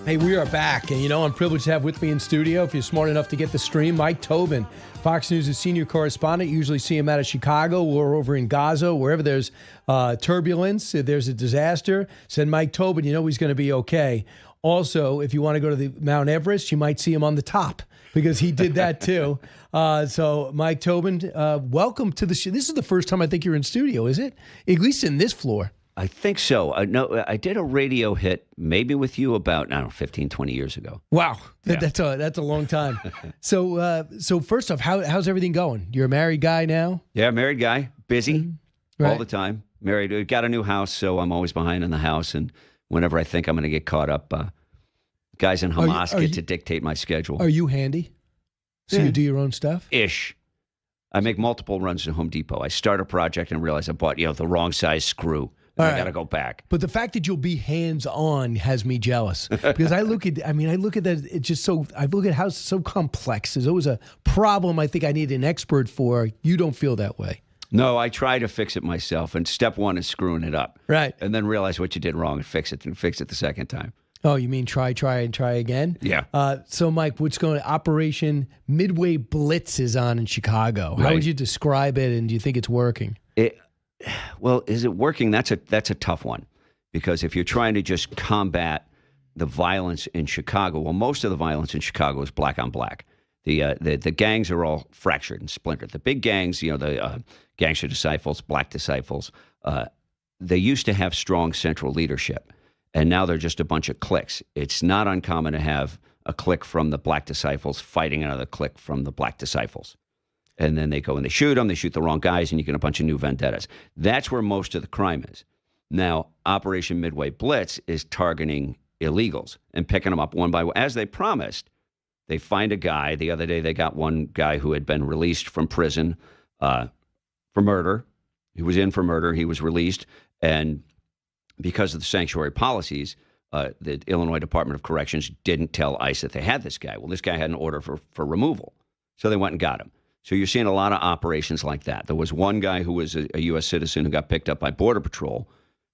Hey, we are back, and I'm privileged to have with me in studio, if you're smart enough to get the stream, Mike Tobin, Fox News' senior correspondent. Usually see him out of Chicago or over in Gaza, wherever there's turbulence, if there's a disaster. Said Mike Tobin, he's going to be okay. Also, if you want to go to the Mount Everest, you might see him on the top, because he did that too. So, Mike Tobin, welcome to the show. This is the first time I think you're in studio, is it? At least in this floor. I think so. No, I did a radio hit maybe with you about, 15, 20 years ago. Wow. Yeah. That's a long time. So first off, how's everything going? You're a married guy now? Yeah, married guy. Busy Right. all the time. Married. Got a new house, so I'm always behind in the house. And whenever I think I'm going to get caught up, guys in Hamas get to dictate my schedule. Are you handy? So you do your own stuff? Ish. I make multiple runs to Home Depot. I start a project and realize I bought the wrong size screw. I got to go back. But the fact that you'll be hands-on has me jealous, because I look at that. It's just so. I look at how it's so complex. There's always a problem I think I need an expert for. You don't feel that way. No, I try to fix it myself. And step one is screwing it up. Right. And then realize what you did wrong and fix it the second time. Oh, you mean try and try again? Yeah. So, Mike, what's going on? Operation Midway Blitz is on in Chicago. How would you describe it, and do you think it's working? Well, is it working? That's a tough one, because if you're trying to just combat the violence in Chicago, well, most of the violence in Chicago is black on black. The gangs are all fractured and splintered. The big gangs, the gangster disciples, black disciples, they used to have strong central leadership, and now they're just a bunch of cliques. It's not uncommon to have a clique from the black disciples fighting another clique from the black disciples. And then they go and they shoot them. They shoot the wrong guys, and you get a bunch of new vendettas. That's where most of the crime is. Now, Operation Midway Blitz is targeting illegals and picking them up one by one. As they promised, they find a guy. The other day, they got one guy who had been released from prison for murder. He was in for murder. He was released. And because of the sanctuary policies, the Illinois Department of Corrections didn't tell ICE that they had this guy. Well, this guy had an order for removal. So they went and got him. So you're seeing a lot of operations like that. There was one guy who was a U.S. citizen who got picked up by Border Patrol,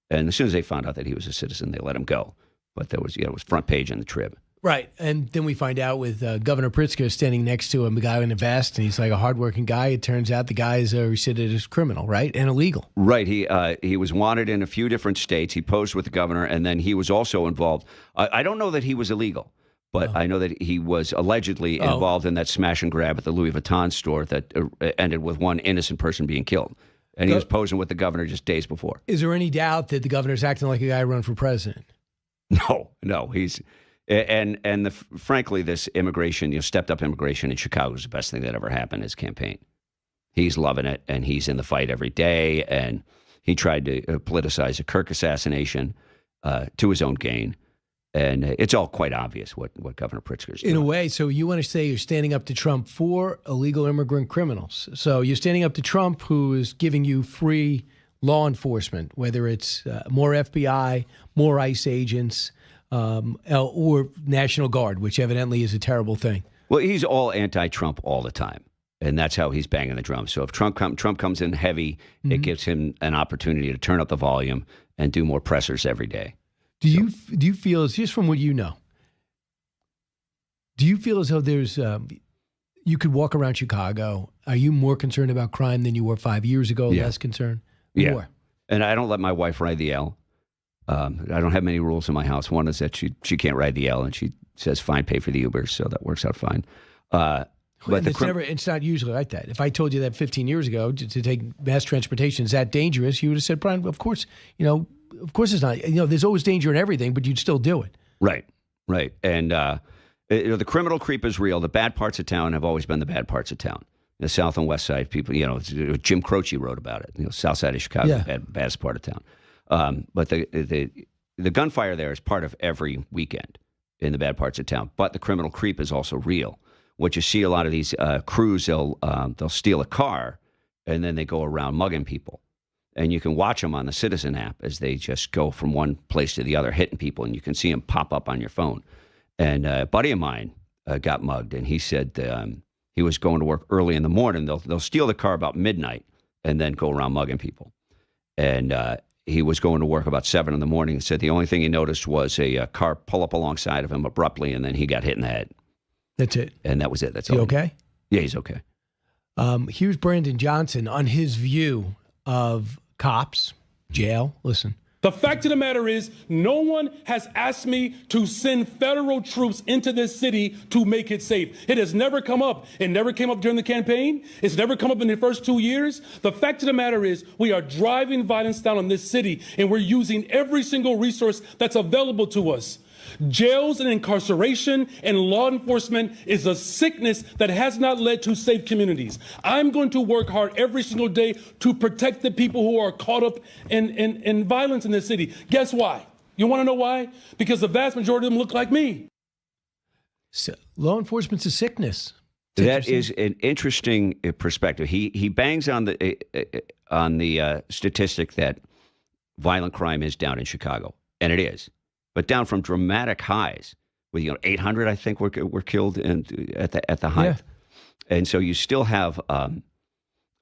and as soon as they found out that he was a citizen, they let him go. But there was, it was front page in the Trib. Right, and then we find out with Governor Pritzker standing next to him, a guy in a vest, and he's like a hardworking guy. It turns out the guy is a recidivist criminal, right, and illegal. Right. He was wanted in a few different states. He posed with the governor, and then he was also involved. I don't know that he was illegal. But I know that he was allegedly involved in that smash and grab at the Louis Vuitton store that ended with one innocent person being killed. And he was posing with the governor just days before. Is there any doubt that the governor's acting like a guy run for president? No. He's frankly, this immigration, stepped up immigration in Chicago is the best thing that ever happened in his campaign. He's loving it, and he's in the fight every day. And he tried to politicize a Kirk assassination to his own gain. And it's all quite obvious what Governor Pritzker's doing. In a way, so you want to say you're standing up to Trump for illegal immigrant criminals. So you're standing up to Trump, who is giving you free law enforcement, whether it's more FBI, more ICE agents, or National Guard, which evidently is a terrible thing. Well, he's all anti-Trump all the time, and that's how he's banging the drum. So if Trump comes in heavy, it gives him an opportunity to turn up the volume and do more pressers every day. Do you feel, just from what you know, do you feel as though there's, you could walk around Chicago, are you more concerned about crime than you were 5 years ago, less concerned? Yeah. More. And I don't let my wife ride the L. I don't have many rules in my house. One is that she can't ride the L, and she says, fine, pay for the Uber, so that works out fine. But it's not usually like that. If I told you that 15 years ago to take mass transportation is that dangerous, you would have said, Brian, of course, of course it's not. There's always danger in everything, but you'd still do it. Right. And the criminal creep is real. The bad parts of town have always been the bad parts of town. The South and West Side people, Jim Croce wrote about it. South Side of Chicago, baddest part of town. But the gunfire there is part of every weekend in the bad parts of town. But the criminal creep is also real. What you see a lot of these crews, they'll steal a car and then they go around mugging people. And you can watch them on the Citizen app as they just go from one place to the other, hitting people, and you can see them pop up on your phone. And a buddy of mine got mugged, and he said he was going to work early in the morning. They'll steal the car about midnight and then go around mugging people. And he was going to work about 7 in the morning and said the only thing he noticed was a car pull up alongside of him abruptly, and then he got hit in the head. That's it. And that was it. That's all. You okay? Yeah, he's okay. Here's Brandon Johnson on his view of cops, jail. Listen. The fact of the matter is, no one has asked me to send federal troops into this city to make it safe. It has never come up. It never came up during the campaign. It's never come up in the first 2 years. The fact of the matter is, we are driving violence down on this city, and we're using every single resource that's available to us. Jails and incarceration and law enforcement is a sickness that has not led to safe communities. I'm going to work hard every single day to protect the people who are caught up in violence in this city. Guess why? You want to know why? Because the vast majority of them look like me. So, law enforcement's a sickness. That is an interesting perspective. He bangs on the statistic that violent crime is down in Chicago, and it is. But down from dramatic highs, with 800, I think, were killed at the height, yeah. And so you still have a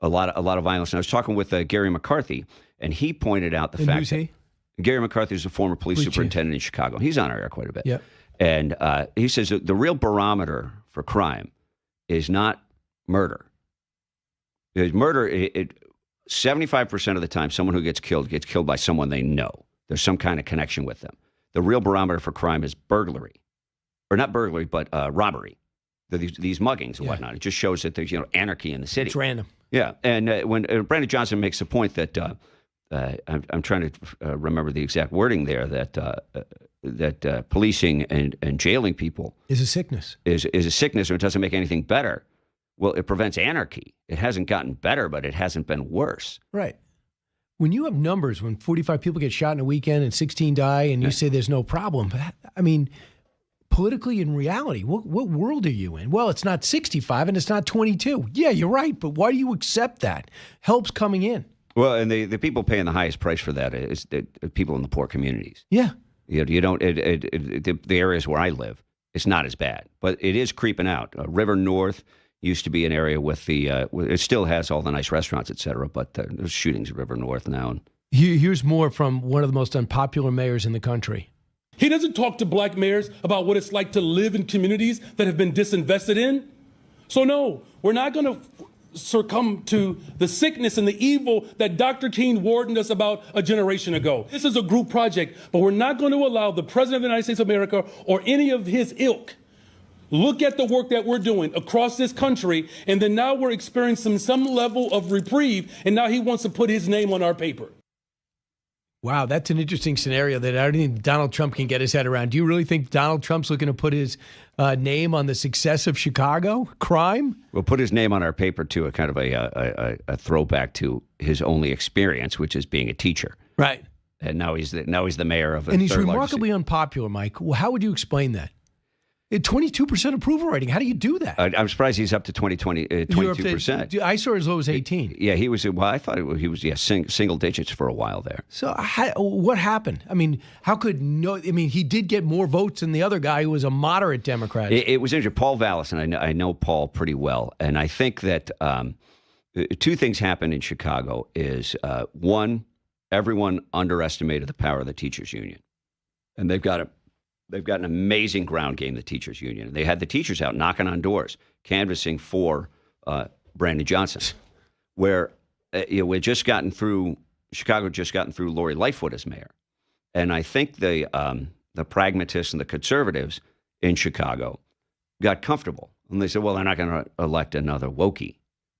lot of violence. And I was talking with Gary McCarthy, and he pointed out the fact who's he? Gary McCarthy is a former police superintendent in Chicago. He's on our air quite a bit. Yeah. And he says that the real barometer for crime is not murder. Murder, 75% of the time, someone who gets killed by someone they know. There's some kind of connection with them. The real barometer for crime is burglary, or not burglary, but robbery. These muggings and whatnot. It just shows that there's anarchy in the city. It's random. Yeah, and when Brandon Johnson makes the point that I'm trying to remember the exact wording there, that policing and jailing people is a sickness. Is a sickness, or it doesn't make anything better. Well, it prevents anarchy. It hasn't gotten better, but it hasn't been worse. Right. When you have numbers, when 45 people get shot in a weekend and 16 die, and you say there's no problem, I mean, politically in reality, what world are you in? Well, it's not 65 and it's not 22. Yeah, you're right, but why do you accept that? Help's coming in. Well, and the people paying the highest price for that is the people in the poor communities. Yeah. You don't. The areas where I live, it's not as bad, but it is creeping out. River North used to be an area with it still has all the nice restaurants, et cetera, but there's shootings at River North now. And here's more from one of the most unpopular mayors in the country. He doesn't talk to black mayors about what it's like to live in communities that have been disinvested in. So no, we're not going to succumb to the sickness and the evil that Dr. King warned us about a generation ago. This is a group project, but we're not going to allow the President of the United States of America or any of his ilk look at the work that we're doing across this country, and then now we're experiencing some level of reprieve, and now he wants to put his name on our paper. Wow, that's an interesting scenario that I don't think Donald Trump can get his head around. Do you really think Donald Trump's looking to put his name on the success of Chicago crime? We'll put his name on our paper, too, a kind of a throwback to his only experience, which is being a teacher. Right. And now he's the mayor of a and he's third remarkably unpopular, Mike. Well, how would you explain that? 22% approval rating. How do you do that? I'm surprised he's up to 22%. I saw as low as 18. Yeah, he was. Well, I thought he was single digits for a while there. So what happened? I mean, how could no? I mean, he did get more votes than the other guy who was a moderate Democrat. It was interesting. Paul Vallis, and I know Paul pretty well, and I think that two things happened in Chicago. Is one, everyone underestimated the power of the teachers union, and they've got an amazing ground game, the teachers union. They had the teachers out knocking on doors, canvassing for Brandon Johnson, where we'd just gotten through, Chicago had just gotten through Lori Lightfoot as mayor. And I think the pragmatists and the conservatives in Chicago got comfortable. And they said, well, they're not going to elect another Wokey.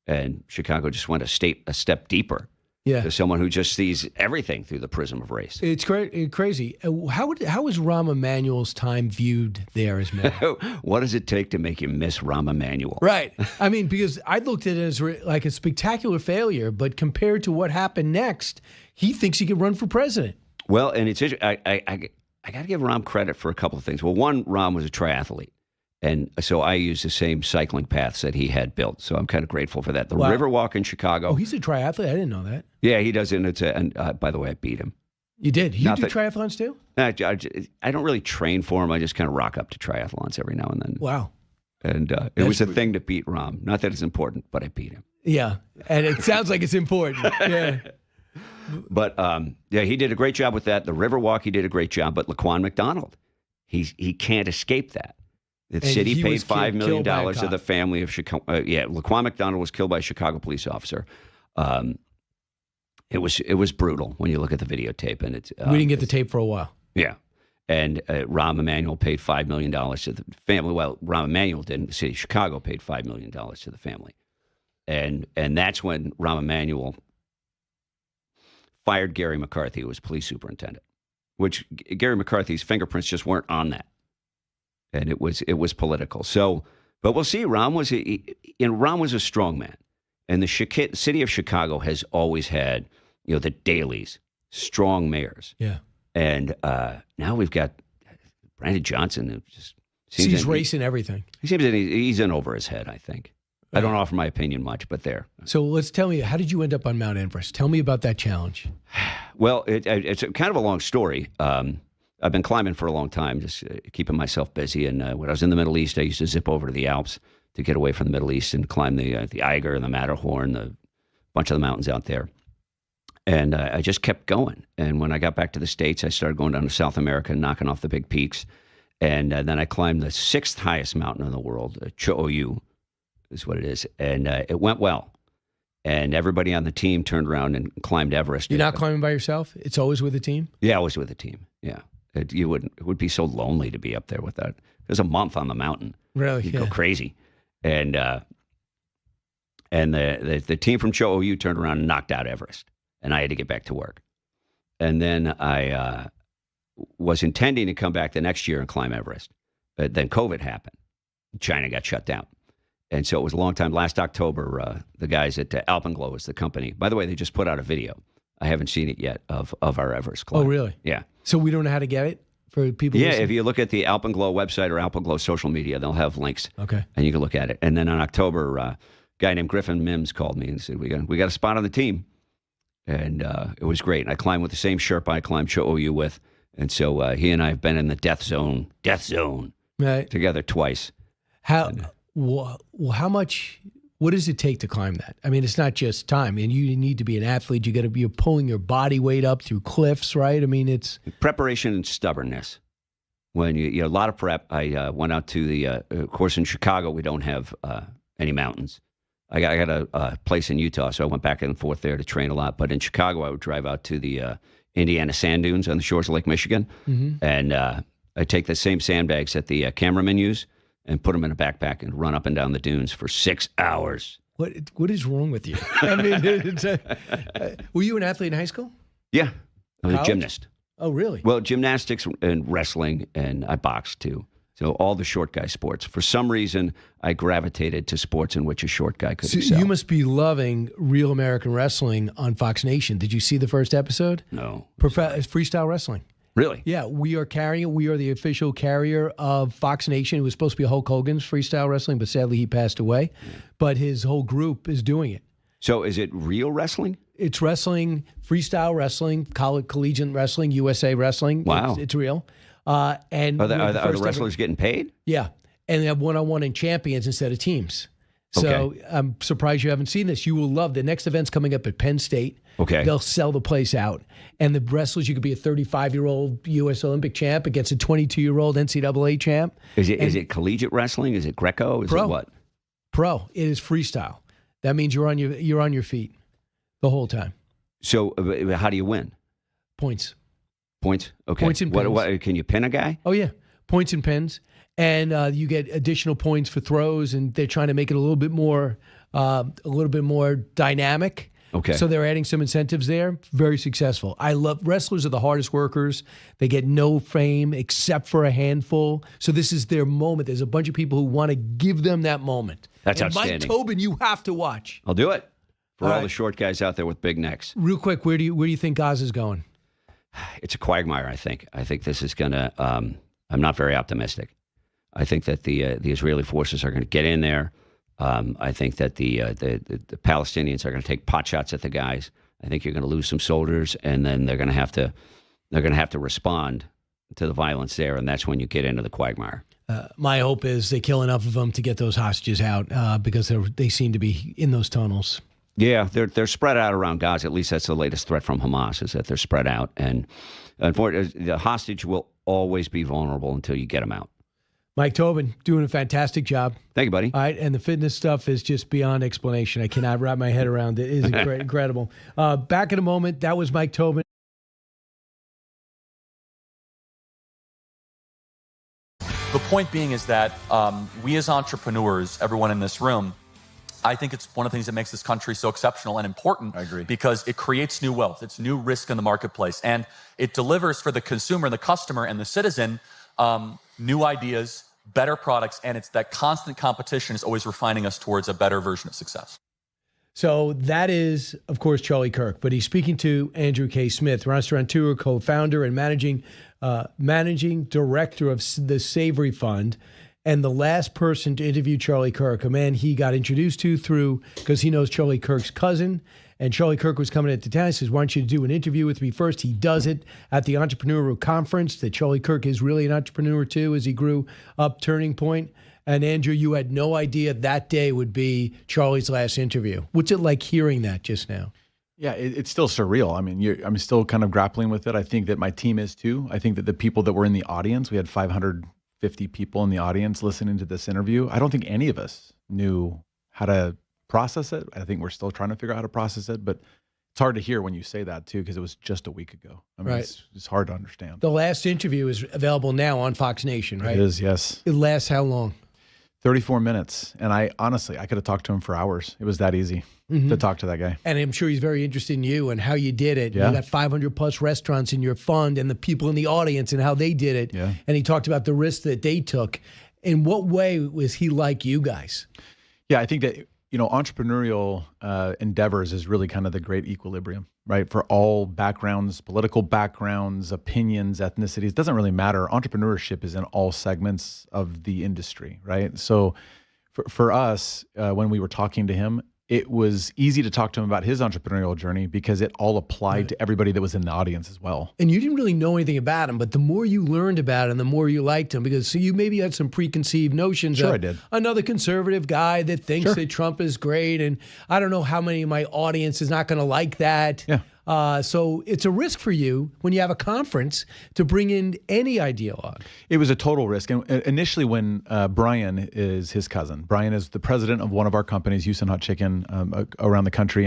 And Chicago just went a step deeper. Yeah, to someone who just sees everything through the prism of race. It's crazy. How is Rahm Emanuel's time viewed there as mayor? What does it take to make you miss Rahm Emanuel? Right. I mean, because I looked at it as like a spectacular failure, but compared to what happened next, he thinks he could run for president. Well, and it's I got to give Rahm credit for a couple of things. Well, one, Rahm was a triathlete. And so I used the same cycling paths that he had built. So I'm kind of grateful for that. The Riverwalk in Chicago. Oh, he's a triathlete? I didn't know that. Yeah, he does. And by the way, I beat him. You did? You do triathlons too? I don't really train for him. I just kind of rock up to triathlons every now and then. Wow. And it was a thing to beat Rahm. Not that it's important, but I beat him. Yeah. And it sounds like it's important. Yeah. But yeah, he did a great job with that. The Riverwalk, he did a great job. But Laquan McDonald, he can't escape that. The city paid $5 million to the family of Chicago. Laquan McDonald was killed by a Chicago police officer. It was brutal when you look at the videotape, and we didn't get the tape for a while. Yeah, and Rahm Emanuel paid $5 million to the family. Well, Rahm Emanuel didn't. The city of Chicago paid $5 million to the family, and that's when Rahm Emanuel fired Gary McCarthy, who was police superintendent. Which Gary McCarthy's fingerprints just weren't on that. And it was political. So, but we'll see. Rahm was a strong man, and the city of Chicago has always had, the Daleys, strong mayors. Yeah. And now we've got Brandon Johnson, who just he's racing everything. He seems that he's in over his head. I think. I don't offer my opinion much, but there. So tell me, how did you end up on Mount Everest? Tell me about that challenge. Well, it's kind of a long story. I've been climbing for a long time, just keeping myself busy. And when I was in the Middle East, I used to zip over to the Alps to get away from the Middle East and climb the Eiger and the Matterhorn, a bunch of the mountains out there. And I just kept going. And when I got back to the States, I started going down to South America and knocking off the big peaks. And then I climbed the 6th highest mountain in the world, Cho-Oyu is what it is. And it went well. And everybody on the team turned around and climbed Everest. You're not climbing by yourself? It's always with a team? Yeah, always with a team. Yeah. It would be so lonely to be up there with that. There's a month on the mountain. Really? You'd go crazy. And the team from Cho-Oyu turned around and knocked out Everest. And I had to get back to work. And then I was intending to come back the next year and climb Everest. But then COVID happened. China got shut down. And so it was a long time. Last October, the guys at Alpenglow is the company. By the way, they just put out a video. I haven't seen it yet of our Everest climb. Oh, really? Yeah. So we don't know how to get it for people? Yeah, listening? If you look at the Alpenglow website or Alpenglow social media, they'll have links. Okay. And you can look at it. And then in October, a guy named Griffin Mims called me and said, we got a spot on the team. And it was great. And I climbed with the same Sherpa I climbed Cho-Oyu with. And so he and I have been in the death zone right. together twice. How much, what does it take to climb that? I mean, it's not just time. And you need to be an athlete. You're pulling your body weight up through cliffs, right? I mean, it's preparation and stubbornness. When you a lot of prep. I went out to the, of course, in Chicago, we don't have any mountains. I got a place in Utah, so I went back and forth there to train a lot. But in Chicago, I would drive out to the Indiana sand dunes on the shores of Lake Michigan. Mm-hmm. And I take the same sandbags that the cameramen use and put them in a backpack and run up and down the dunes for 6 hours. What is wrong with you? I mean, were you an athlete in high school? Yeah, I was College? a gymnast. Oh, really? Well, gymnastics and wrestling, and I boxed too. So all the short guy sports. For some reason, I gravitated to sports in which a short guy could excel. You must be loving Real American Wrestling on Fox Nation. Did you see the first episode? No. Freestyle wrestling. Really? Yeah, we are carrying it. We are the official carrier of Fox Nation. It was supposed to be Hulk Hogan's freestyle wrestling, but sadly he passed away. But his whole group is doing it. So is it real wrestling? It's wrestling, freestyle wrestling, collegiate wrestling, USA wrestling. Wow. It's real. And are the wrestlers getting paid? Yeah. And they have one-on-one and champions instead of teams. So Okay. I'm surprised you haven't seen this. You will love the next event's coming up at Penn State. Okay. They'll sell the place out. And the wrestlers, you could be a 35-year-old U.S. Olympic champ against a 22-year-old NCAA champ. Is it collegiate wrestling? Is it Greco? Is Pro. it what? Pro. It is freestyle. That means you're on your feet the whole time. So how do you win? Points. Points? Okay. Points and pins. What, can you pin a guy? Oh, yeah. Points and pins. And you get additional points for throws, and they're trying to make it a little bit more dynamic. Okay. So they're adding some incentives there. Very successful. I love wrestlers are the hardest workers. They get no fame except for a handful. So this is their moment. There's a bunch of people who want to give them that moment. That's and outstanding. Mike Tobin, you have to watch. I'll do it for all right. the short guys out there with big necks. Real quick, where do you think Gaza's going? It's a quagmire, I think. I think this is going to I'm not very optimistic. I think that the Israeli forces are going to get in there. I think that the Palestinians are going to take pot shots at the guys. I think you're going to lose some soldiers, and then they're going to have to respond to the violence there, and that's when you get into the quagmire. My hope is they kill enough of them to get those hostages out because they seem to be in those tunnels. Yeah, they're spread out around Gaza. At least that's the latest threat from Hamas, is that they're spread out. And unfortunately, the hostage will always be vulnerable until you get them out. Mike Tobin, doing a fantastic job. Thank you, buddy. All right, and the fitness stuff is just beyond explanation. I cannot wrap my head around it. It is incredible. Back in a moment, that was Mike Tobin. The point being is that we as entrepreneurs, everyone in this room, I think it's one of the things that makes this country so exceptional and important. I agree. Because it creates new wealth. It's new risk in the marketplace. And it delivers for the consumer and the customer and the citizen new ideas, better products, and it's that constant competition is always refining us towards a better version of success. So that is, of course, Charlie Kirk, but he's speaking to Andrew K. Smith, restaurateur, co-founder, and managing director of the Savory Fund, and the last person to interview Charlie Kirk, a man he got introduced to because he knows Charlie Kirk's cousin. And Charlie Kirk was coming into town. He says, "Why don't you do an interview with me first?" He does it at the entrepreneurial conference that Charlie Kirk is really an entrepreneur too, as he grew up Turning Point. And Andrew, you had no idea that day would be Charlie's last interview. What's it like hearing that just now? Yeah, it's still surreal. I mean, I'm still kind of grappling with it. I think that my team is too. I think that the people that were in the audience, we had 550 people in the audience listening to this interview. I don't think any of us knew how to process it. I think we're still trying to figure out how to process it, but it's hard to hear when you say that too, because it was just a week ago. I mean, right. It's hard to understand. The last interview is available now on Fox Nation, right? It is, yes. It lasts how long? 34 minutes. And I honestly could have talked to him for hours. It was that easy to talk to that guy. And I'm sure he's very interested in you and how you did it. Yeah. You got 500 plus restaurants in your fund and the people in the audience and how they did it. Yeah. And he talked about the risks that they took. In what way was he like you guys? Yeah, I think that, entrepreneurial endeavors is really kind of the great equilibrium, right? For all backgrounds, political backgrounds, opinions, ethnicities, it doesn't really matter. Entrepreneurship is in all segments of the industry, right? So for us, when we were talking to him, it was easy to talk to him about his entrepreneurial journey because it all applied to everybody that was in the audience as well. And you didn't really know anything about him, but the more you learned about him, the more you liked him, because you maybe had some preconceived notions Sure, of I did. Another conservative guy that thinks that Trump is great, and I don't know how many of my audience is not going to like that. Yeah. So it's a risk for you when you have a conference to bring in any ideologue. It was a total risk. And initially when Brian is his cousin, Brian is the president of one of our companies, Houston Hot Chicken, around the country.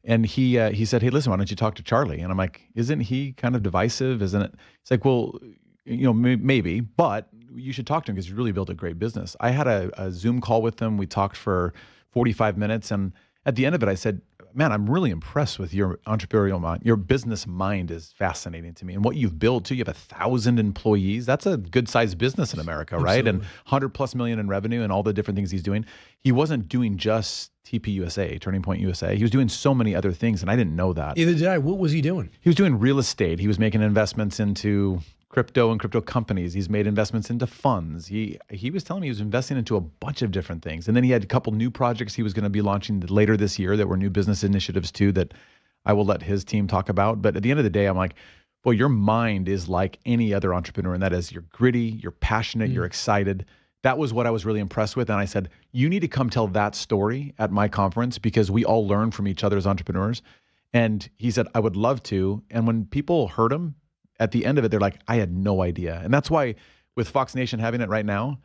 And he said, "Hey, listen, why don't you talk to Charlie?" And I'm like, "Isn't he kind of divisive? Isn't it?" It's like, well, maybe, but you should talk to him because he's really built a great business. I had a Zoom call with him. We talked for 45 minutes. And at the end of it, I said, "Man, I'm really impressed with your entrepreneurial mind. Your business mind is fascinating to me. And what you've built too, you have 1,000 employees. That's a good sized business in America, right? And 100+ million in revenue and all the different things he's doing." He wasn't doing just TP USA, Turning Point USA. He was doing so many other things, and I didn't know that. Either did I. What was he doing? He was doing real estate. He was making investments into crypto and crypto companies. He's made investments into funds. He was telling me he was investing into a bunch of different things. And then he had a couple new projects he was going to be launching later this year that were new business initiatives too that I will let his team talk about. But at the end of the day, I'm like, boy, your mind is like any other entrepreneur. And that is, you're gritty, you're passionate, you're excited. That was what I was really impressed with. And I said, you need to come tell that story at my conference because we all learn from each other as entrepreneurs. And he said, I would love to. And when people heard him, at the end of it, they're like, I had no idea. And that's why with Fox Nation having it right now,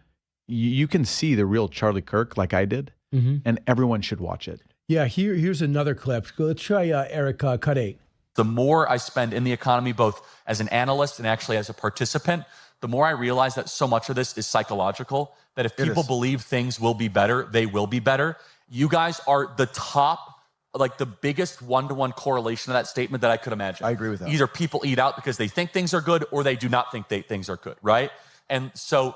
you can see the real Charlie Kirk like I did, and everyone should watch it. Yeah, here's another clip. Let's try Eric, cut 8. The more I spend in the economy, both as an analyst and actually as a participant, the more I realize that so much of this is psychological, that if people believe things will be better, they will be better. You guys are the top, like the biggest one-to-one correlation of that statement that I could imagine. I agree with that. Either people eat out because they think things are good or they do not think things are good, right? And so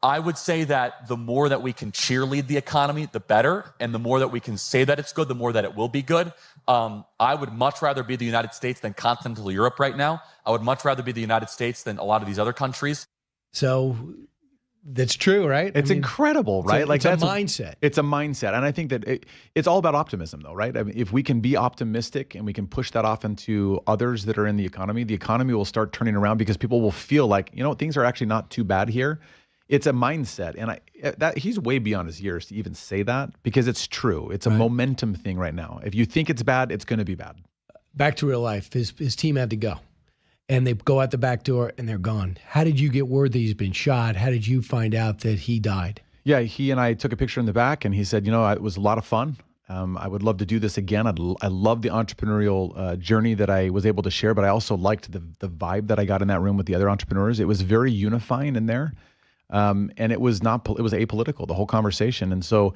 I would say that the more that we can cheerlead the economy, the better. And the more that we can say that it's good, the more that it will be good. I would much rather be the United States than continental Europe right now. I would much rather be the United States than a lot of these other countries. So that's true, right? It's incredible, right? It's a mindset. It's a mindset. And I think that it's all about optimism, though, right? I mean, if we can be optimistic and we can push that off into others that are in the economy will start turning around because people will feel like, things are actually not too bad here. it's a mindset. And he's way beyond his years to even say that, because it's true. It's a momentum thing right now. If you think it's bad, it's going to be bad. Back to real life. His team had to go. And they go out the back door and they're gone. How did you get word that he's been shot? How did you find out that he died? Yeah, he and I took a picture in the back, and he said, it was a lot of fun. I would love to do this again. I love the entrepreneurial journey that I was able to share, but I also liked the vibe that I got in that room with the other entrepreneurs. It was very unifying in there, and it was apolitical, the whole conversation. And so,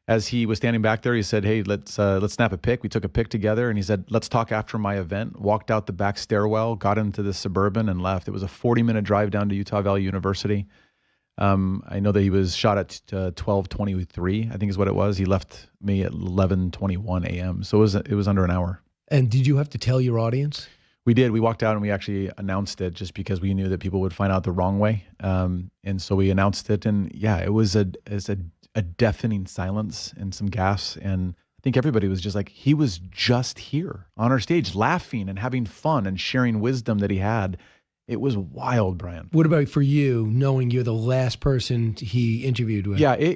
as he was standing back there, he said, "Hey, let's snap a pic." We took a pic together, and he said, "Let's talk after my event." Walked out the back stairwell, got into the Suburban, and left. It was a 40-minute drive down to Utah Valley University. I know that he was shot at 12:23, I think is what it was. He left me at 11:21 a.m. So it was under an hour. And did you have to tell your audience? We did. We walked out and we actually announced it, just because we knew that people would find out the wrong way. And so we announced it, and it was a deafening silence and some gasps. And I think everybody was just like, he was just here on our stage, laughing and having fun and sharing wisdom that he had. It was wild, Brian. What about for you, knowing you're the last person he interviewed with? Yeah,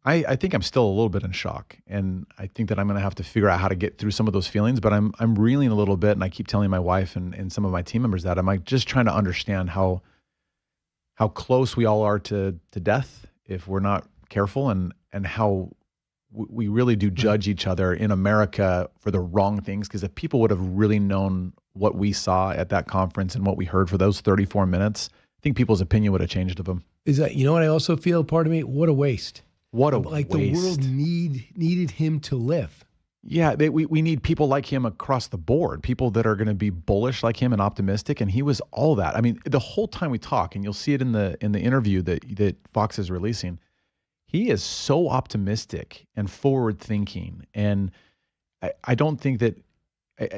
I think I'm still a little bit in shock, and I think that I'm going to have to figure out how to get through some of those feelings. But I'm reeling a little bit, and I keep telling my wife and some of my team members that I'm like just trying to understand how close we all are to death if we're not careful, and how we really do judge each other in America for the wrong things. Because if people would have really known what we saw at that conference and what we heard for those 34 minutes, I think people's opinion would have changed of him. Is that, what I also feel, part of me, what a waste. What a waste. The world needed him to live. Yeah, we need people like him across the board, people that are going to be bullish like him and optimistic, and he was all that. I mean, the whole time we talk, and you'll see it in the interview that Fox is releasing, he is so optimistic and forward-thinking, and I don't think that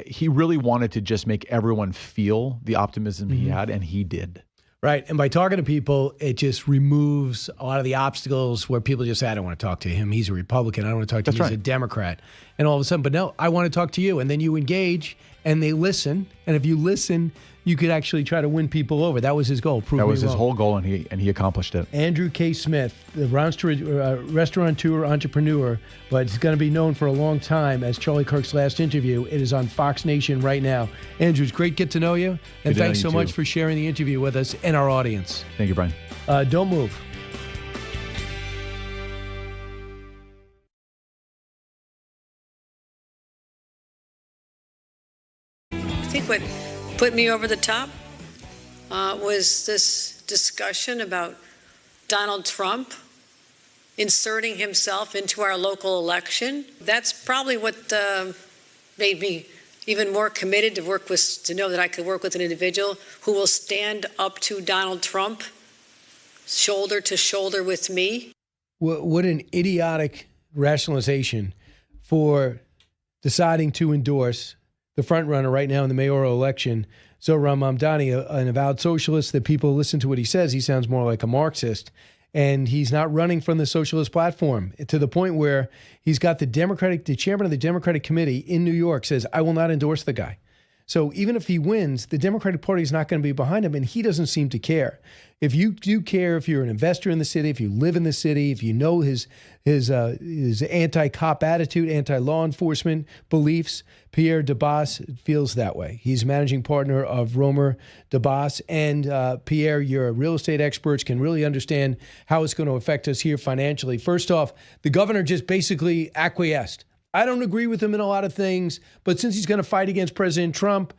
he really wanted to just make everyone feel the optimism he had, and he did. Right. And by talking to people, it just removes a lot of the obstacles where people just say, I don't want to talk to him. He's a Republican. I don't want to talk to him. He's a Democrat. And all of a sudden, but no, I want to talk to you. And then you engage and they listen. And if you listen, you could actually try to win people over. That was his goal. That was his whole goal, and he accomplished it. Andrew K. Smith, the restaurateur entrepreneur, but he's going to be known for a long time as Charlie Kirk's last interview. It is on Fox Nation right now. Andrew, it's great to get to know you. And thanks so much for sharing the interview with us and our audience. Thank you, Brian. Don't move. I think what put me over the top was this discussion about Donald Trump inserting himself into our local election. That's probably what made me even more committed to know that I could work with an individual who will stand up to Donald Trump, shoulder to shoulder with me. What an idiotic rationalization for deciding to endorse the front runner right now in the mayoral election, Zohran Mamdani, an avowed socialist that people listen to what he says. He sounds more like a Marxist. And he's not running from the socialist platform, to the point where he's got the chairman of the Democratic Committee in New York says, I will not endorse the guy. So even if he wins, the Democratic Party is not going to be behind him, and he doesn't seem to care. If you do care, if you're an investor in the city, if you live in the city, if you know his anti-cop attitude, anti-law enforcement beliefs, Pierre Debbas feels that way. He's managing partner of Romer Debbas. And Pierre, you're a real estate expert, can really understand how it's going to affect us here financially. First off, the governor just basically acquiesced. I don't agree with him in a lot of things, but since he's going to fight against President Trump,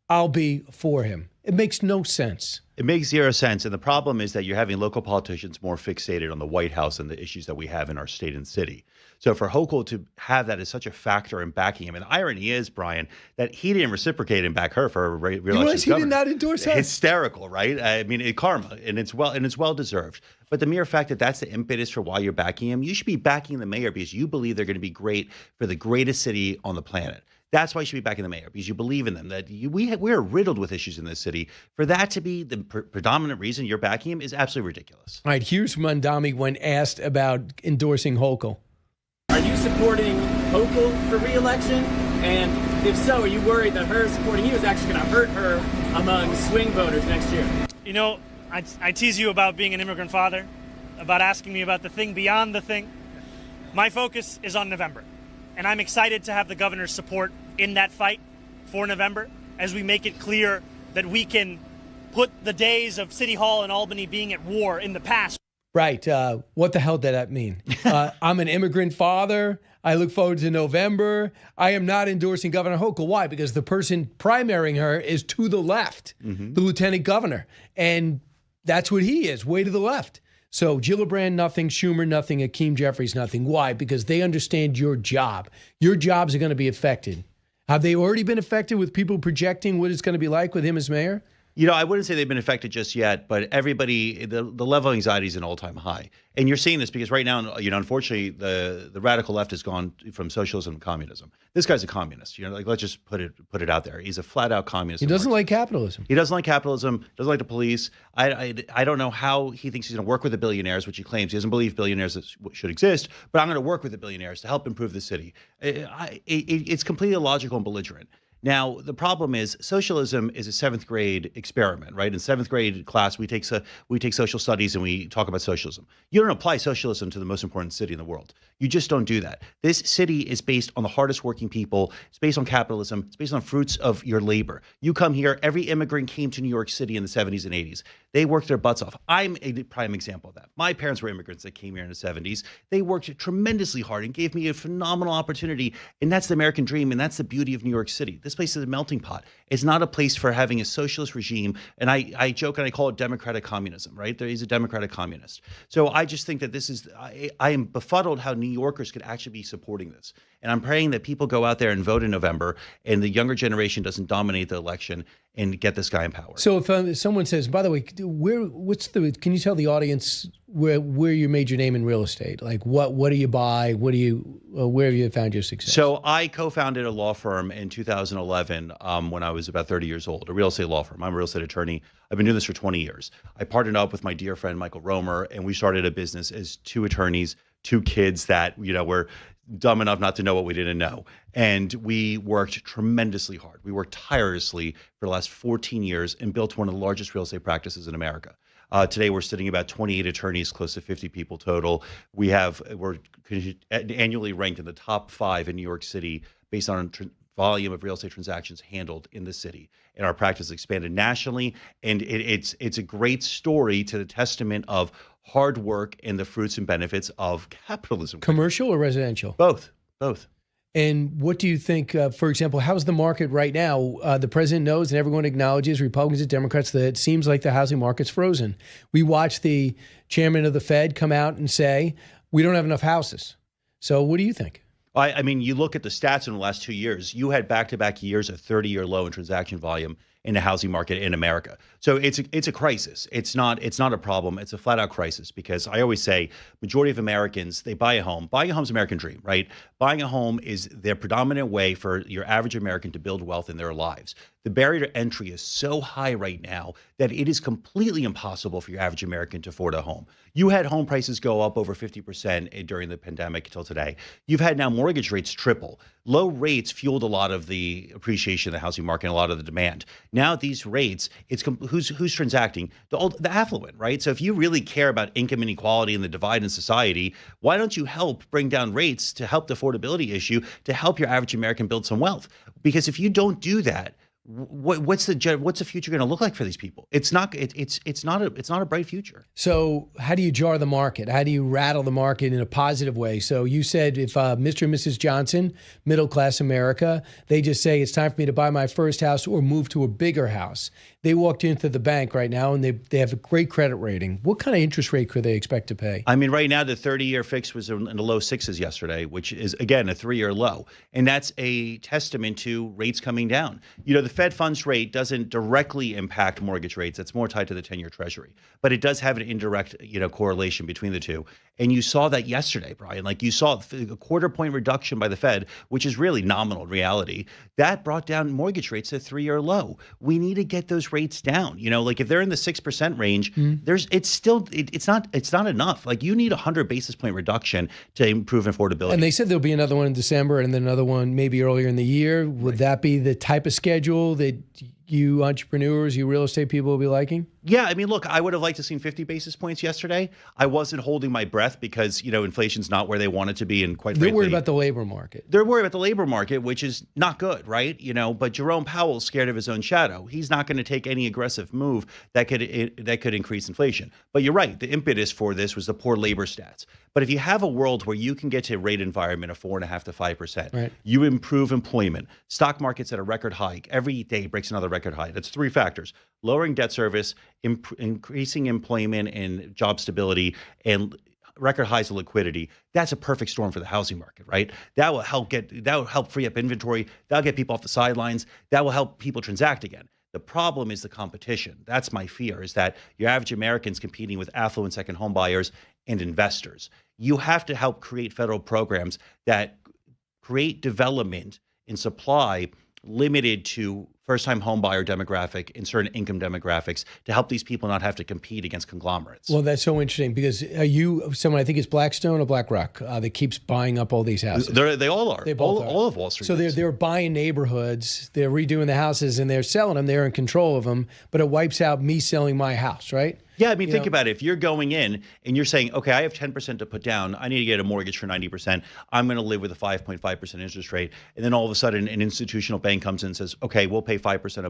I'll be for him. It makes no sense. It makes zero sense. And the problem is that you're having local politicians more fixated on the White House and the issues that we have in our state and city. So for Hochul to have that as such a factor in backing him, and the irony is, Brian, that he didn't reciprocate and back her for re-election. You realize he did not endorse her? Hysterical, right? I mean, karma, and it's well deserved. But the mere fact that that's the impetus for why you're backing him, you should be backing the mayor because you believe they're going to be great for the greatest city on the planet. That's why you should be backing the mayor, because you believe in them. That we're riddled with issues in this city. For that to be the predominant reason you're backing him is absolutely ridiculous. All right, here's Mamdani when asked about endorsing Hochul. Are you supporting Hochul for re-election? And if so, are you worried that her supporting you is actually going to hurt her among swing voters next year? You know, I tease you about being an immigrant father. about asking me about the thing beyond the thing. My focus is on November, and I'm excited to have the governor's support in that fight for November as we make it clear that we can put the days of City Hall and Albany being at war in the past. Right. What the hell did that mean? I'm an immigrant father. I look forward to November. I am not endorsing Governor Hochul. Why? Because the person primarying her is to the left, the lieutenant governor. And that's what he is, way to the left. So Gillibrand, nothing. Schumer, nothing. Hakeem Jeffries, nothing. Why? Because they understand your job. Your jobs are going to be affected. Have they already been affected with people projecting what it's going to be like with him as mayor? You know, I wouldn't say they've been affected just yet, but everybody, the level of anxiety is an all-time high. And you're seeing this because right now, you know, unfortunately, the radical left has gone from socialism to communism. This guy's a communist. You know, like, let's just put it out there. He's a flat-out communist. He doesn't like capitalism. He doesn't like capitalism, doesn't like the police. I don't know how he thinks he's going to work with the billionaires, which he claims. He doesn't believe billionaires should exist, but I'm going to work with the billionaires to help improve the city. It's completely illogical and belligerent. Now, the problem is socialism is a seventh grade experiment, right? In seventh grade class, we take social studies and we talk about socialism. You don't apply socialism to the most important city in the world. You just don't do that. This city is based on the hardest working people. It's based on capitalism. It's based on fruits of your labor. You come here, every immigrant came to New York City in the 70s and 80s. They worked their butts off. I'm a prime example of that. My parents were immigrants that came here in the 70s. They worked tremendously hard and gave me a phenomenal opportunity. And that's the American dream. And that's the beauty of New York City. This place is a melting pot. It's not a place for having a socialist regime. And I joke and I call it democratic communism, right? He's a democratic communist. So I just think that this is, I am befuddled how New Yorkers could actually be supporting this. And I'm praying that people go out there and vote in November and the younger generation doesn't dominate the election and get this guy in power. So if someone says, by the way, can you tell the audience where you made your name in real estate? Like what do you buy? Where have you found your success? So I co-founded a law firm in 2011 when I was about 30 years old, a real estate law firm. I'm a real estate attorney. I've been doing this for 20 years. I partnered up with my dear friend, Michael Romer, and we started a business as two attorneys, two kids that, you know, were dumb enough not to know what we didn't know. And we worked tremendously hard. We worked tirelessly for the last 14 years and built one of the largest real estate practices in America. Today, we're sitting about 28 attorneys, close to 50 people total. We're annually ranked in the top 5 in New York City based on volume of real estate transactions handled in the city. And our practice expanded nationally. And it's a great story to the testament of hard work and the fruits and benefits of capitalism. Commercial or residential? Both. And what do you think, for example, how's the market right now? The president knows and everyone acknowledges, Republicans and Democrats, that it seems like the housing market's frozen. We watched the chairman of the Fed come out and say, we don't have enough houses. So what do you think? I mean, you look at the stats in the last 2 years, you had back-to-back years of 30-year low in transaction volume in the housing market in America. So it's a crisis. It's not a problem. It's a flat-out crisis because I always say majority of Americans, they buy a home. Buying a home is American dream, right? Buying a home is their predominant way for your average American to build wealth in their lives. The barrier to entry is so high right now that it is completely impossible for your average American to afford a home. You had home prices go up over 50% during the pandemic until today. You've had now mortgage rates triple. Low rates fueled a lot of the appreciation of the housing market and a lot of the demand. Now these rates, it's who's transacting? The affluent, right? So if you really care about income inequality and the divide in society, why don't you help bring down rates to help the affordability issue, to help your average American build some wealth? Because if you don't do that, what's the future going to look like for these people? It's not a bright future. So how do you jar the market? How do you rattle the market in a positive way? So you said if Mr. and Mrs. Johnson, middle class America, they just say it's time for me to buy my first house or move to a bigger house. They walked into the bank right now and they have a great credit rating. What kind of interest rate could they expect to pay? I mean, right now the 30-year fix was in the low 6s yesterday, which is again a 3-year low, and that's a testament to rates coming down. You know, the Fed funds rate doesn't directly impact mortgage rates. It's more tied to the 10-year Treasury, but it does have an indirect, correlation between the two. And you saw that yesterday, Brian. Like you saw a quarter-point reduction by the Fed, which is really nominal in reality. That brought down mortgage rates to a 3-year low. We need to get those rates down. Like if they're in the 6% range, it's not enough. Like you need 100 basis point reduction to improve affordability. And they said there'll be another one in December and then another one maybe earlier in the year. Would that be the type of schedule that you entrepreneurs, you real estate people will be liking? Yeah, I mean, look, I would have liked to seen 50 basis points yesterday. I wasn't holding my breath because, inflation's not where they want it to be. And quite frankly, they're worried about the labor market. They're worried about the labor market, which is not good, right? But Jerome Powell's scared of his own shadow. He's not going to take any aggressive move that could increase inflation. But you're right. The impetus for this was the poor labor stats. But if you have a world where you can get to a rate environment of 4.5% to 5%, right, you improve employment, stock market's at a record high. Every day breaks another record high. That's three factors: lowering debt service, increasing employment and job stability, and record highs of liquidity. That's a perfect storm for the housing market, right? That will help free up inventory. That'll get people off the sidelines. That will help people transact again. The problem is the competition. That's my fear, is that your average American's competing with affluent second home buyers and investors. You have to help create federal programs that create development in supply limited to first-time home buyer demographic and certain income demographics to help these people not have to compete against conglomerates. Well, that's so interesting because someone, I think it's Blackstone or BlackRock, that keeps buying up all these houses. They all are. They both all of Wall Street. So they're buying neighborhoods, they're redoing the houses, and they're selling them. They're in control of them, but it wipes out me selling my house, right? Yeah, I mean, think about it. If you're going in and you're saying, okay, I have 10% to put down, I need to get a mortgage for 90%, I'm going to live with a 5.5% interest rate, and then all of a sudden an institutional bank comes in and says, okay, we'll pay 5%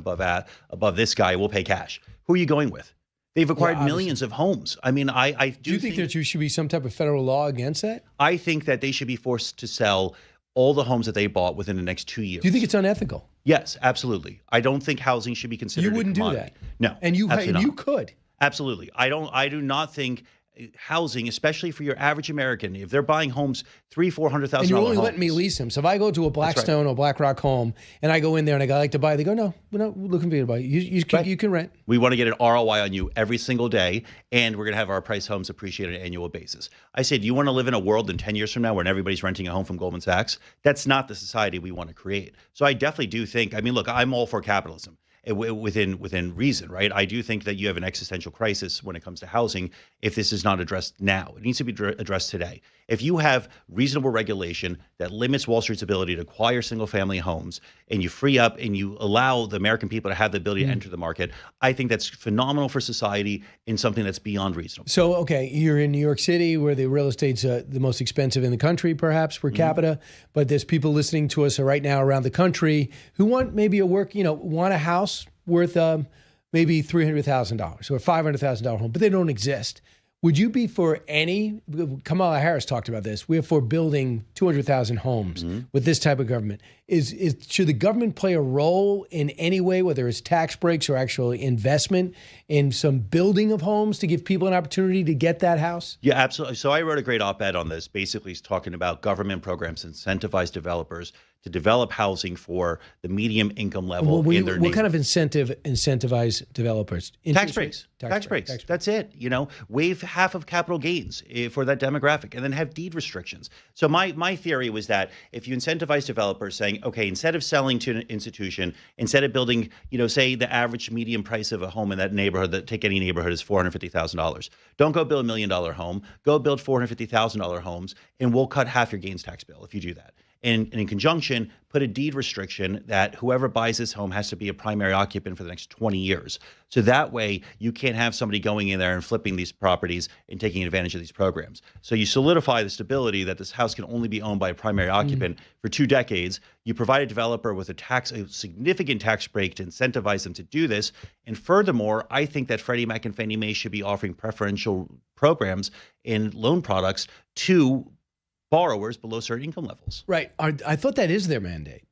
above this guy, we'll pay cash. Who are you going with? They've acquired millions of homes. I mean, I do you think there should be some type of federal law against that? I think that they should be forced to sell all the homes that they bought within the next 2 years. Do you think it's unethical? Yes, absolutely. I don't think housing should be considered. You wouldn't a do commodity. that. No, and you could. Absolutely. I do not think housing, especially for your average American, if they're buying homes, $300,000-$400,000, and you're only letting me lease them. So if I go to a Blackstone or BlackRock home and I go in there and I like to buy, they go, no, we're not looking for you to buy. You can rent. We want to get an ROI on you every single day, and we're going to have our price homes appreciate on an annual basis. I said, do you want to live in a world in 10 years from now when everybody's renting a home from Goldman Sachs? That's not the society we want to create. So I definitely do think, I mean, look, I'm all for capitalism. Within reason, right? I do think that you have an existential crisis when it comes to housing if this is not addressed now. It needs to be addressed today. If you have reasonable regulation that limits Wall Street's ability to acquire single-family homes, and you free up and you allow the American people to have the ability to enter the market, I think that's phenomenal for society and something that's beyond reasonable. So, okay, you're in New York City where the real estate's the most expensive in the country, perhaps, per capita, but there's people listening to us right now around the country who want maybe want a house worth maybe $300,000 or $500,000 home, but they don't exist. Would you be for any, Kamala Harris talked about this, we're for building 200,000 homes with this type of government. Should the government play a role in any way, whether it's tax breaks or actual investment in some building of homes to give people an opportunity to get that house? Yeah, absolutely. So I wrote a great op-ed on this. Basically, it's talking about government programs to incentivize developers to develop housing for the medium income level in their What kind of incentivize developers? Tax breaks. Tax breaks. That's it. Waive half of capital gains for that demographic, and then have deed restrictions. So my theory was that if you incentivize developers saying, okay, instead of selling to an institution, instead of building, say the average median price of a home in that neighborhood, take any neighborhood, is $450,000. Don't go build $1 million home. Go build $450,000 homes, and we'll cut half your gains tax bill if you do that. And in conjunction, put a deed restriction that whoever buys this home has to be a primary occupant for the next 20 years. So that way, you can't have somebody going in there and flipping these properties and taking advantage of these programs. So you solidify the stability that this house can only be owned by a primary occupant for 2 decades. You provide a developer with a significant tax break to incentivize them to do this. And furthermore, I think that Freddie Mac and Fannie Mae should be offering preferential programs in loan products to borrowers below certain income levels. Right. I thought that is their mandate.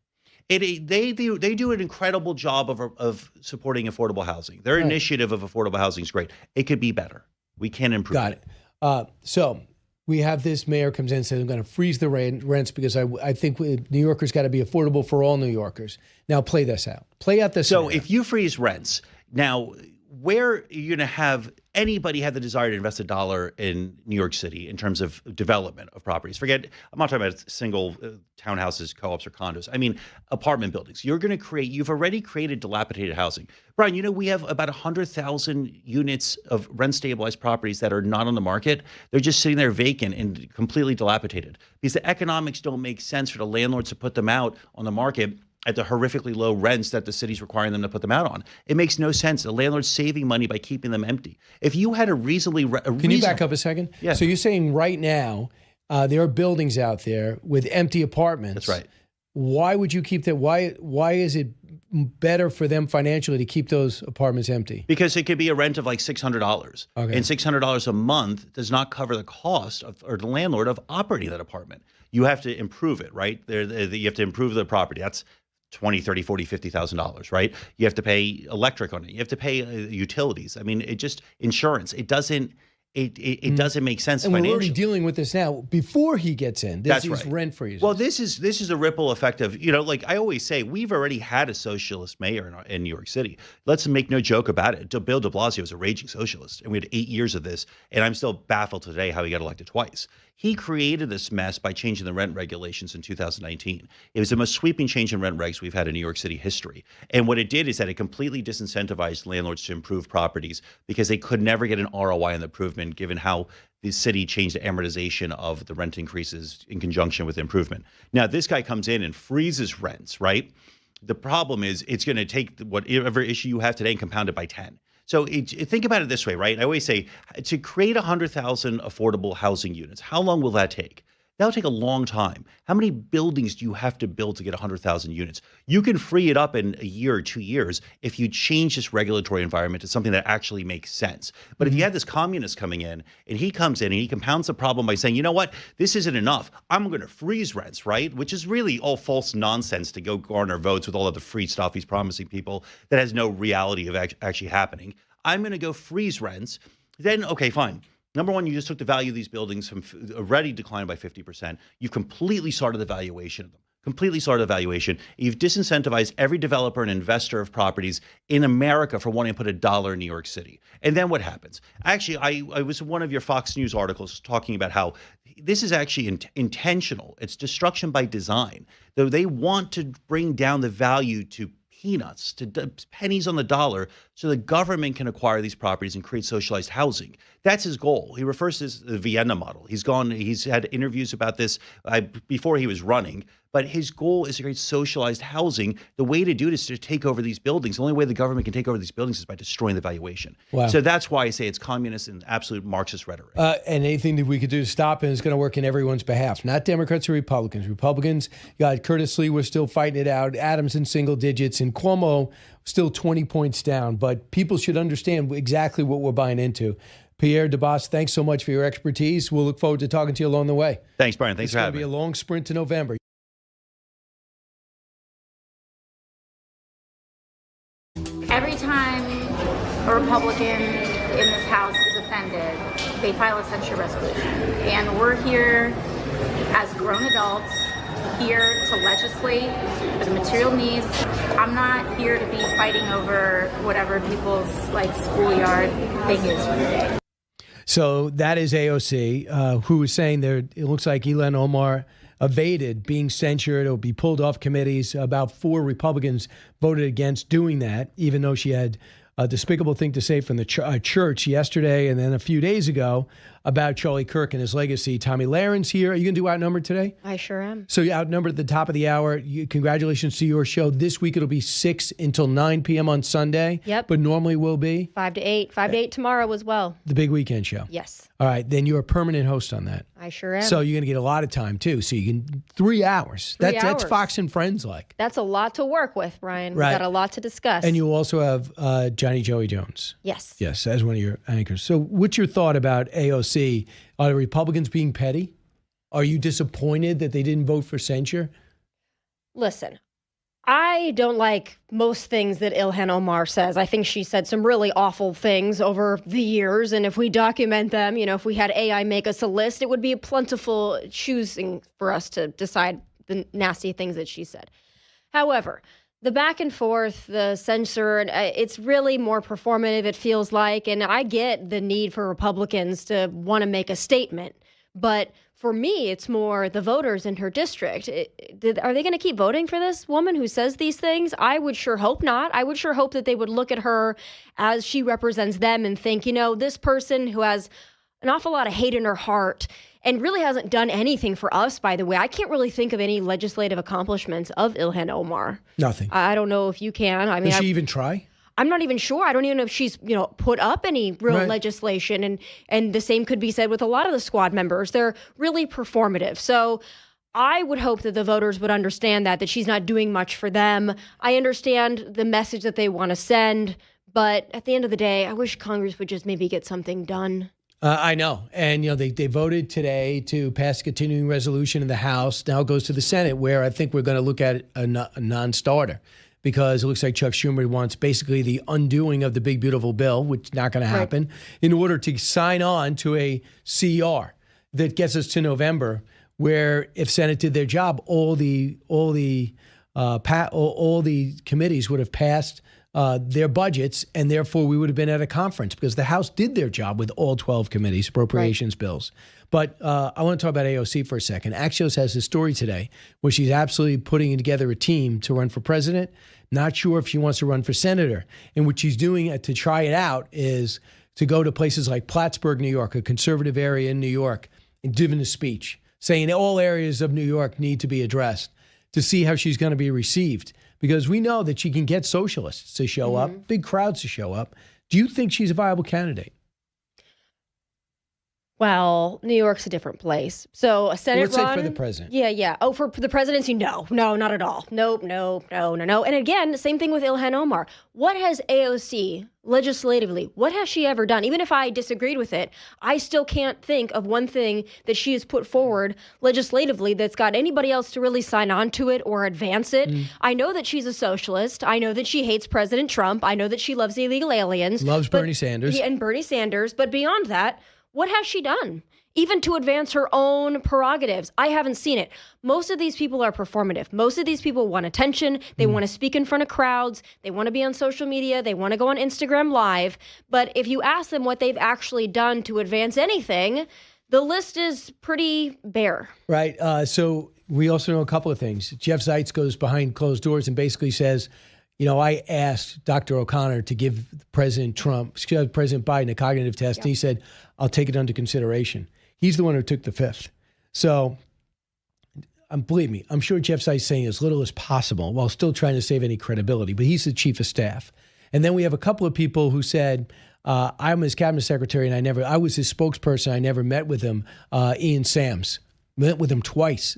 They do an incredible job of supporting affordable housing. Their initiative of affordable housing is great. It could be better. We can improve. Got it. So we have this mayor comes in and says, I'm going to freeze the rents because I think New Yorkers got to be affordable for all New Yorkers. Now play this out. Play out this. So if you freeze rents, now where are you going to have anybody have the desire to invest $1 in New York City in terms of development of properties? I'm not talking about single townhouses, co-ops, or condos. I mean, apartment buildings. You've already created dilapidated housing. Brian, we have about 100,000 units of rent-stabilized properties that are not on the market. They're just sitting there vacant and completely dilapidated because the economics don't make sense for the landlords to put them out on the market at the horrifically low rents that the city's requiring them to put them out on. It makes no sense. The landlord's saving money by keeping them empty. If you had a reasonably... Can you back up a second? Yeah. So you're saying right now there are buildings out there with empty apartments. That's right. Why would you keep that? Why is it better for them financially to keep those apartments empty? Because it could be a rent of like $600. Okay. And $600 a month does not cover the cost of, or the landlord of operating that apartment. You have to improve it, right? You have to improve the property. That's $20,000, $30,000, $40,000, $50,000, right? You have to pay electric on it. You have to pay utilities. I mean, it just insurance. It doesn't make sense and financially. we're already dealing with this now. Before he gets in, there's these rent freezes. Well, this is a ripple effect of, like I always say, we've already had a socialist mayor in New York City. Let's make no joke about it. Bill de Blasio was a raging socialist, and we had 8 years of this, and I'm still baffled today how he got elected twice. He created this mess by changing the rent regulations in 2019. It was the most sweeping change in rent regs we've had in New York City history. And what it did is that it completely disincentivized landlords to improve properties because they could never get an ROI on the improvement given how the city changed the amortization of the rent increases in conjunction with improvement. Now, this guy comes in and freezes rents, right? The problem is it's going to take whatever issue you have today and compound it by 10. So think about it this way, right? I always say to create 100,000 affordable housing units, how long will that take? That'll take a long time. How many buildings do you have to build to get 100,000 units? You can free it up in a year or 2 years if you change this regulatory environment to something that actually makes sense. But if you have this communist coming in and he comes in and he compounds the problem by saying, you know what, this isn't enough. I'm going to freeze rents, right? Which is really all false nonsense to go garner votes with all of the free stuff he's promising people that has no reality of actually happening. I'm going to go freeze rents. Then, okay, fine. Number one, you just took the value of these buildings from already declined by 50%. You've completely started the valuation of them. Completely started the valuation. You've disincentivized every developer and investor of properties in America for wanting to put $1 in New York City. And then what happens? Actually, I was in one of your Fox News articles talking about how this is actually intentional. It's destruction by design. Though they want to bring down the value to peanuts, to pennies on the dollar, so the government can acquire these properties and create socialized housing. That's his goal. He refers to this as the Vienna model. He's had interviews about this before he was running, but his goal is to create socialized housing. The way to do it is to take over these buildings. The only way the government can take over these buildings is by destroying the valuation. Wow. So that's why I say it's communist and absolute Marxist rhetoric. And anything that we could do to stop it is going to work in everyone's behalf, not Democrats or Republicans. Republicans, you got Curtis Lee was still fighting it out, Adams in single digits, and Cuomo still 20 points down. But people should understand exactly what we're buying into. Pierre, Debbas, thanks so much for your expertise. We'll look forward to talking to you along the way. Thanks, Brian. Thanks for having me. It's going to be a long sprint to November. Every time a Republican in this House is offended, they file a censure resolution. And we're here as grown adults, here to legislate for the material needs. I'm not here to be fighting over whatever people's schoolyard thing is for the day. So that is AOC, who is saying it looks like Ilhan Omar evaded being censured. It'll be pulled off committees. About 4 Republicans voted against doing that, even though she had a despicable thing to say from the church yesterday and then a few days ago about Charlie Kirk and his legacy. Tomi Lahren's here. Are you going to do Outnumbered today? I sure am. So you outnumbered at the top of the hour. Congratulations to your show. This week it'll be 6 until 9 p.m. on Sunday. Yep. But normally will be? 5 to 8. 5 to 8 tomorrow as well. The big weekend show. Yes. All right. Then you're a permanent host on that. I sure am. So you're going to get a lot of time, too. So you can 3 hours. That's Fox and Friends like. That's a lot to work with, Brian. Right. We've got a lot to discuss. And you also have Johnny Joey Jones. Yes. Yes, as one of your anchors. So what's your thought about AOC? Are the Republicans being petty? Are you disappointed that they didn't vote for censure? Listen, I don't like most things that Ilhan Omar says. I think she said some really awful things over the years. And if we document them, if we had AI make us a list, it would be a plentiful choosing for us to decide the nasty things that she said. However, the back and forth, the censor, it's really more performative, it feels like. And I get the need for Republicans to want to make a statement. But for me, it's more the voters in her district. Are they going to keep voting for this woman who says these things? I would sure hope not. I would sure hope that they would look at her as she represents them and think, this person who has an awful lot of hate in her heart and really hasn't done anything for us, by the way. I can't really think of any legislative accomplishments of Ilhan Omar. Nothing. I don't know if you can. I mean, Does she even try? I'm not even sure. I don't even know if she's, put up any real legislation. And the same could be said with a lot of the squad members. They're really performative. So I would hope that the voters would understand that she's not doing much for them. I understand the message that they want to send, but at the end of the day, I wish Congress would just maybe get something done. I know. And, they voted today to pass a continuing resolution in the House. Now it goes to the Senate, where I think we're going to look at a non-starter, because it looks like Chuck Schumer wants basically the undoing of the big, beautiful bill, which is not going to happen, in order to sign on to a CR that gets us to November, where if Senate did their job, all the committees would have passed their budgets, and therefore we would have been at a conference, because the House did their job with all 12 committees, appropriations bills. But I want to talk about AOC for a second. Axios has a story today where she's absolutely putting together a team to run for president. Not sure if she wants to run for senator. And what she's doing to try it out is to go to places like Plattsburgh, New York, a conservative area in New York, and giving a speech saying all areas of New York need to be addressed, to see how she's going to be received. Because we know that she can get socialists to show up, big crowds to show up. Do you think she's a viable candidate? Well, New York's a different place. So a Senate Let's run. say for the president. Yeah. Oh, for the presidency? No, not at all. Nope. And again, same thing with Ilhan Omar. What has AOC legislatively, what has she ever done? Even if I disagreed with it, I still can't think of one thing that she has put forward legislatively that's got anybody else to really sign on to it or advance it. I know that she's a socialist. I know that she hates President Trump. I know that she loves illegal aliens. Loves Bernie Sanders. Yeah, and Bernie Sanders. But beyond that, what has she done? Even to advance her own prerogatives? I haven't seen it. Most of these people are performative. Most of these people want attention. They want to speak in front of crowds. They want to be on social media. They want to go on Instagram Live. But if you ask them what they've actually done to advance anything, the list is pretty bare. Right. So we also know a couple of things. Jeff Zients goes behind closed doors and basically says, I asked Dr. O'Connor to give President Biden a cognitive test, and he said, I'll take it under consideration. He's the one who took the fifth. So believe me, I'm sure Jeff Zients is saying as little as possible while still trying to save any credibility, but he's the chief of staff. And then we have a couple of people who said, I'm his cabinet secretary, and I was his spokesperson. I never met with him. Ian Sams, met with him twice.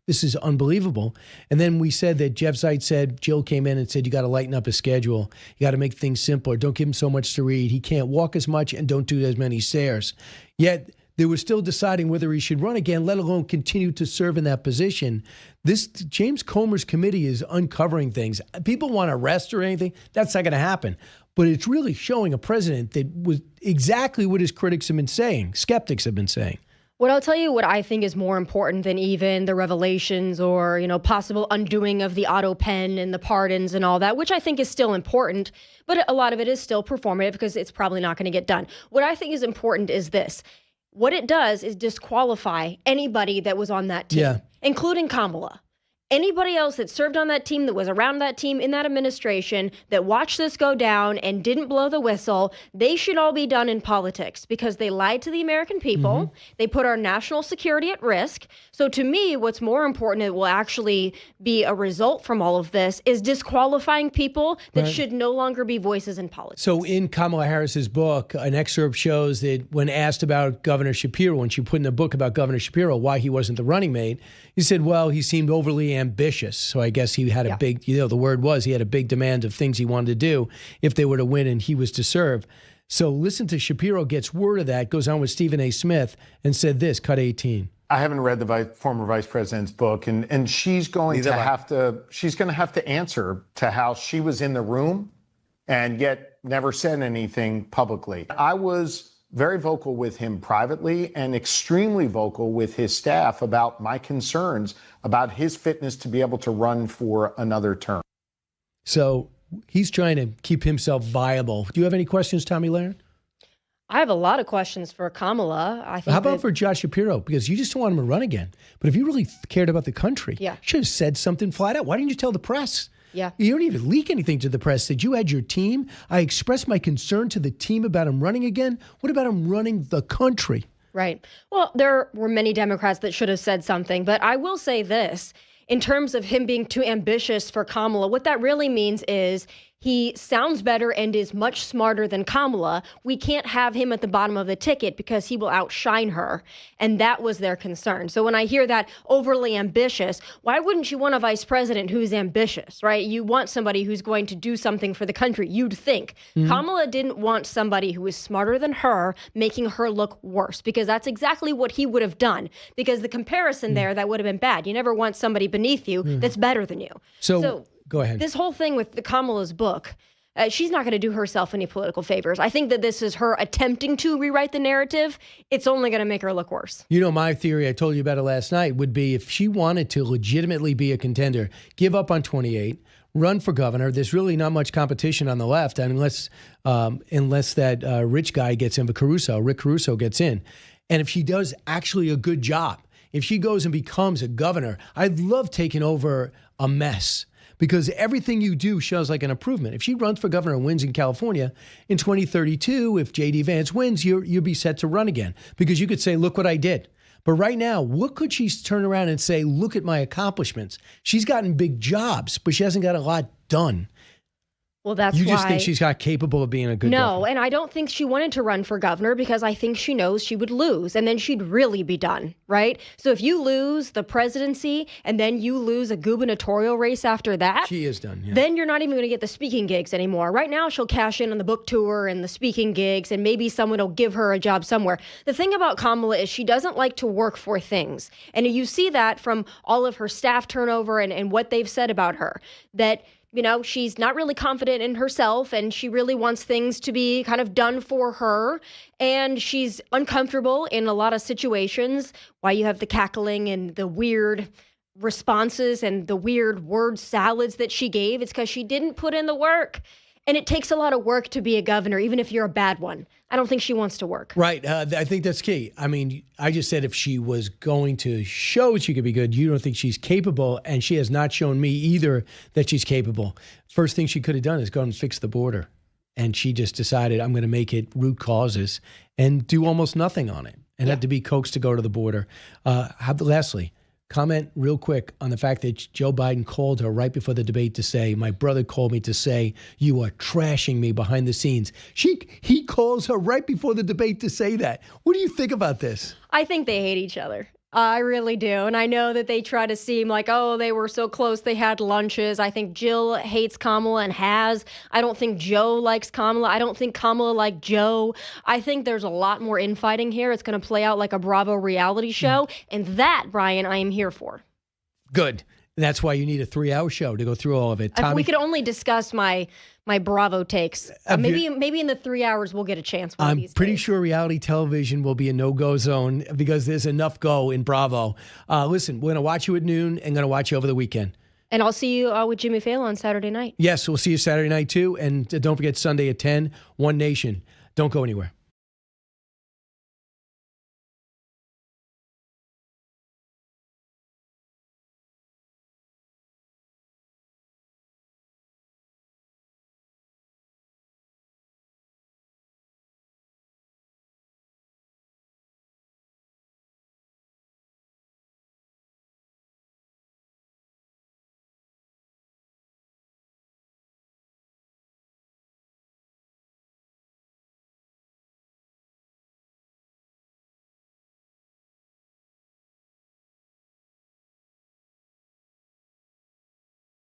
This is unbelievable. And then we said that Jeff Zients said, Jill came in and said, you got to lighten up his schedule. You got to make things simpler. Don't give him so much to read. He can't walk as much, and don't do as many stairs. Yet they were still deciding whether he should run again, let alone continue to serve in that position. This James Comer's committee is uncovering things. People want to arrest or anything. That's not going to happen. But it's really showing a president that was exactly what his critics have been saying, skeptics have been saying. What I'll tell you what I think is more important than even the revelations or, possible undoing of the auto pen and the pardons and all that, which I think is still important, but a lot of it is still performative because it's probably not going to get done. What I think is important is this. What it does is disqualify anybody that was on that team, including Kamala. Anybody else that served on that team, that was around that team in that administration, that watched this go down and didn't blow the whistle, they should all be done in politics because they lied to the American people. They put our national security at risk. So to me, what's more important, it will actually be a result from all of this, is disqualifying people that should no longer be voices in politics. So in Kamala Harris's book, an excerpt shows that when asked about Governor Shapiro, when she put in the book about Governor Shapiro, why he wasn't the running mate, he said, well, he seemed overly ambitious. So I guess he had a big, the word was he had a big demand of things he wanted to do if they were to win and he was to serve. So listen to Shapiro gets word of that, goes on with Stephen A. Smith and said this, cut 18. I haven't read the former vice president's book, and she's going to have to answer to how she was in the room and yet never said anything publicly. I was very vocal with him privately and extremely vocal with his staff about my concerns about his fitness to be able to run for another term. So he's trying to keep himself viable. Do you have any questions, Tomi Lahren? I have a lot of questions for Kamala. How about for Josh Shapiro? Because you just don't want him to run again. But if you really cared about the country, you should have said something flat out. Why didn't you tell the press? Yeah. You don't even leak anything to the press. That you had your team. I expressed my concern to the team about him running again. What about him running the country? Right. Well, there were many Democrats that should have said something, but I will say this. In terms of him being too ambitious for Kamala, what that really means is he sounds better and is much smarter than Kamala. We can't have him at the bottom of the ticket because he will outshine her. And that was their concern. So when I hear that overly ambitious, why wouldn't you want a vice president who's ambitious, right? You want somebody who's going to do something for the country, you'd think. Kamala didn't want somebody who was smarter than her, making her look worse, because that's exactly what he would have done. Because the comparison there, that would have been bad. You never want somebody beneath you that's better than you. So go ahead. This whole thing with the Kamala's book, she's not going to do herself any political favors. I think that this is her attempting to rewrite the narrative. It's only going to make her look worse. You know, my theory, I told you about it last night, would be if she wanted to legitimately be a contender, give up on 28, run for governor. There's really not much competition on the left unless that rich guy gets in, Rick Caruso gets in. And if she does actually a good job, if she goes and becomes a governor, I'd love taking over a mess. Because everything you do shows like an improvement. If she runs for governor and wins in California in 2032, if J.D. Vance wins, you'll be set to run again. Because you could say, look what I did. But right now, what could she turn around and say, look at my accomplishments? She's gotten big jobs, but she hasn't got a lot done. Well, that's You why. just think she's not capable of being a good governor? No, and I don't think she wanted to run for governor because I think she knows she would lose and then she'd really be done, right? So if you lose the presidency and then you lose a gubernatorial race after that, She is done, yeah. then you're not even going to get the speaking gigs anymore. Right now, she'll cash in on the book tour and the speaking gigs, and maybe someone will give her a job somewhere. The thing about Kamala is she doesn't like to work for things. And you see that from all of her staff turnover and what they've said about her, that she's not really confident in herself and she really wants things to be kind of done for her. And she's uncomfortable in a lot of situations. Why you have the cackling and the weird responses and the weird word salads that she gave. It's because she didn't put in the work. And it takes a lot of work to be a governor, even if you're a bad one. I don't think she wants to work. Right. I think that's key. I mean, I just said if she was going to show she could be good, you don't think she's capable, and she has not shown me either that she's capable. First thing she could have done is go and fix the border. And she just decided, I'm going to make it root causes and do almost nothing on it and had to be coaxed to go to the border. Lastly, comment real quick on the fact that Joe Biden called her right before the debate to say, my brother called me to say, you are trashing me behind the scenes. He calls her right before the debate to say that. What do you think about this? I think they hate each other. I really do. And I know that they try to seem like, oh, they were so close, they had lunches. I think Jill hates Kamala and has. I don't think Joe likes Kamala. I don't think Kamala liked Joe. I think there's a lot more infighting here. It's going to play out like a Bravo reality show. And that, Brian, I am here for. Good. And that's why you need a 3-hour show to go through all of it. If we could only discuss my Bravo takes. Maybe in the 3 hours we'll get a chance. I'm pretty sure reality television will be a no-go zone because there's enough go in Bravo. Listen, we're going to watch you at noon and going to watch you over the weekend. And I'll see you with Jimmy Fallon on Saturday night. Yes, we'll see you Saturday night too. And don't forget Sunday at 10, One Nation. Don't go anywhere.